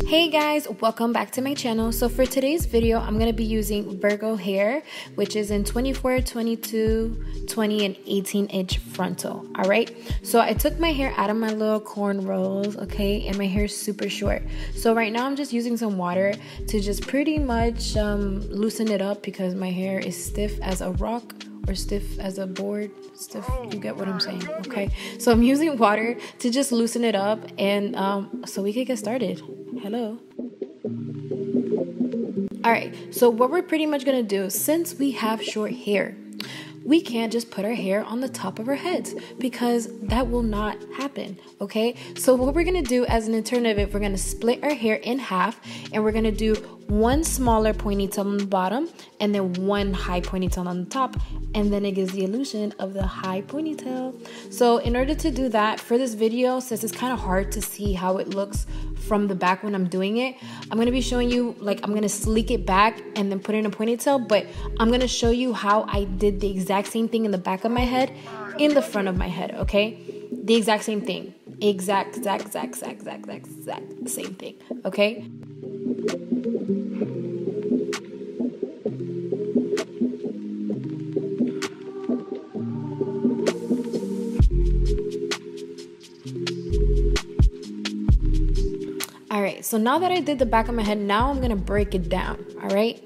Hey guys, welcome back to my channel. So for today's video, I'm going to be using Virgo hair, which is in 24, 22, 20, and 18-inch frontal. All right. So I took my hair out of my little corn rolls, okay, and my hair is super short. So right now I'm just using some water to just pretty much loosen it up because my hair is stiff as a rock or stiff as a board. Stiff, you get what I'm saying, okay? So I'm using water to just loosen it up and so we could get started. Hello. All right, so what we're pretty much gonna do, since we have short hair, we can't just put our hair on the top of our heads because that will not happen, okay? So what we're gonna do as an alternative, we're gonna split our hair in half and we're gonna do one smaller ponytail on the bottom and then one high ponytail on the top, and then it gives the illusion of the high ponytail. So in order to do that for this video, since it's kind of hard to see how it looks from the back when I'm doing it, I'm going to be showing you, like, I'm going to sleek it back and then put it in a ponytail, but I'm going to show you how I did the exact same thing in the back of my head, in the front of my head, okay? The exact same thing. Exact same thing, okay? All right, so now that I did the back of my head, now I'm gonna break it down, all right?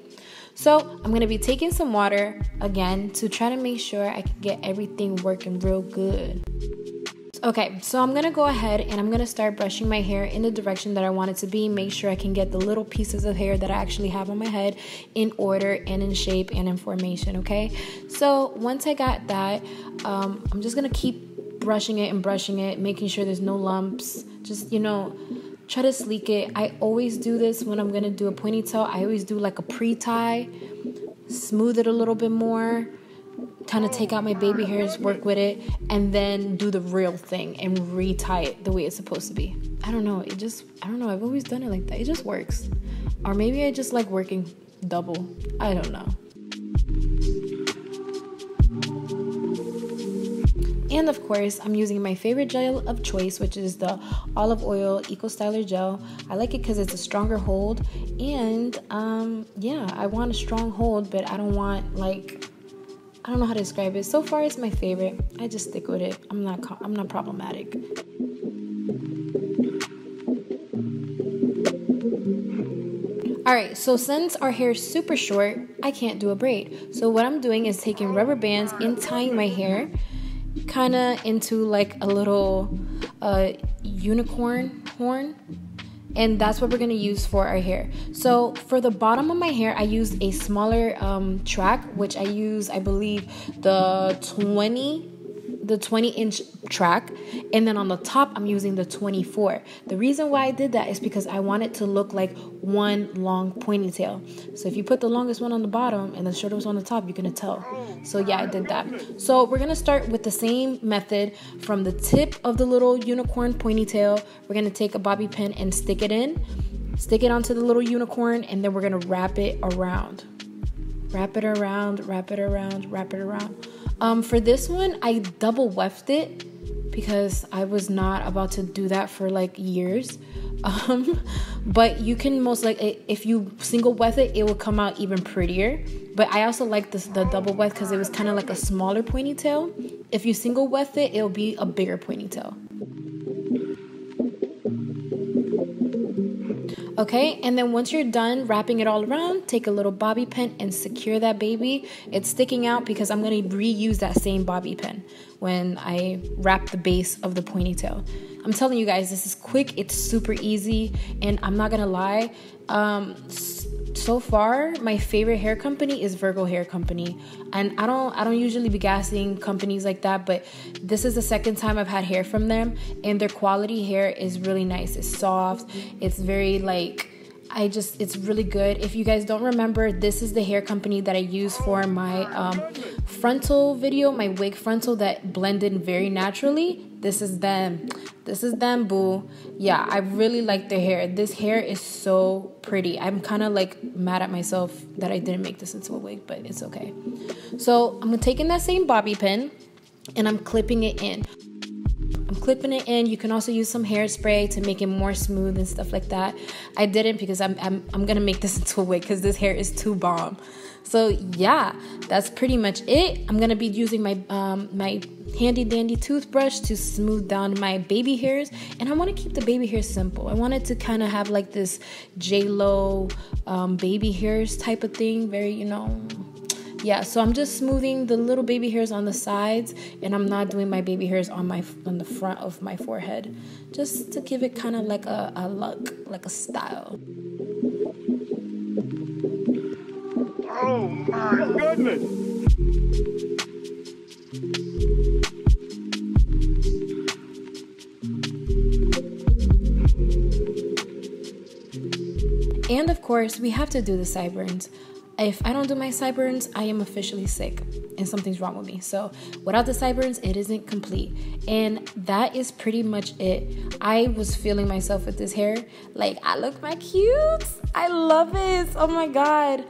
So I'm gonna be taking some water again to try to make sure I can get everything working real good. Okay, so I'm gonna go ahead and I'm gonna start brushing my hair in the direction that I want it to be, make sure I can get the little pieces of hair that I actually have on my head in order and in shape and in formation, okay? So once I got that, I'm just gonna keep brushing it, making sure there's no lumps, just, you know, try to sleek it. I always do this when I'm gonna do a ponytail. I always do like a pre-tie, smooth it a little bit more, kind of take out my baby hairs, work with it, and then do the real thing and re-tie it the way it's supposed to be. I don't know, I've always done it like that. It just works. Or maybe I just like working double. I don't know. And of course, I'm using my favorite gel of choice, which is the Olive Oil Eco Styler Gel. I like it because it's a stronger hold. And yeah, I want a strong hold, but I don't want, like, I don't know how to describe it. So far, it's my favorite. I just stick with it. I'm not problematic. All right, so since our hair is super short, I can't do a braid. So what I'm doing is taking rubber bands and tying my hair kind of into like a little unicorn horn, and that's what we're going to use for our hair. So for the bottom of my hair, I used a smaller track, which I believe the 20-inch track, and then on the top I'm using the 24. The reason why I did that is because I want it to look like one long ponytail. So if you put the longest one on the bottom and the shortest one on the top, you're gonna tell. So yeah, I did that. So we're gonna start with the same method. From the tip of the little unicorn ponytail, we're gonna take a bobby pin and stick it onto the little unicorn, and then we're gonna wrap it around. Wrap it around. For this one, I double weft it because I was not about to do that for like years. But you can most likely, if you single weft it, it will come out even prettier. But I also like the double weft because it was kind of like a smaller ponytail. If you single weft it, it'll be a bigger ponytail. Okay, and then once you're done wrapping it all around, take a little bobby pin and secure that baby. It's sticking out because I'm going to reuse that same bobby pin when I wrap the base of the ponytail. I'm telling you guys, this is quick, it's super easy, and I'm not going to lie. So far, my favorite hair company is Virgo Hair Company, and I don't usually be gassing companies like that, but this is the second time I've had hair from them, and their quality hair is really nice. It's soft. It's very like, it's really good. If you guys don't remember, this is the hair company that I use for my frontal video, my wig frontal that blended very naturally. This is them, boo. Yeah, I really like their hair. This hair is so pretty. I'm kind of like mad at myself that I didn't make this into a wig, but it's okay. So I'm taking that same bobby pin and I'm clipping it in. I'm clipping it in. You can also use some hairspray to make it more smooth and stuff like that. I didn't because I'm gonna make this into a wig because this hair is too bomb. So yeah, that's pretty much it. I'm gonna be using my my handy dandy toothbrush to smooth down my baby hairs, and I want to keep the baby hairs simple. I want it to kind of have like this J-Lo baby hairs type of thing, very, you know. Yeah, so I'm just smoothing the little baby hairs on the sides, and I'm not doing my baby hairs on the front of my forehead, just to give it kind of like a look, like a style. Oh my goodness! And of course, we have to do the sideburns. If I don't do my sideburns, I am officially sick and something's wrong with me. So without the sideburns, it isn't complete. And that is pretty much it. I was feeling myself with this hair. Like, I look my cute. I love it. Oh my God.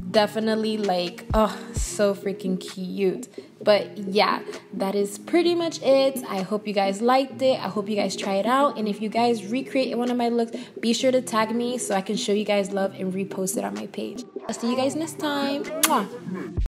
Definitely like, oh, so freaking cute. But yeah, that is pretty much it. I hope you guys liked it. I hope you guys try it out. And if you guys recreate one of my looks, be sure to tag me so I can show you guys love and repost it on my page. I'll see you guys next time. Mwah.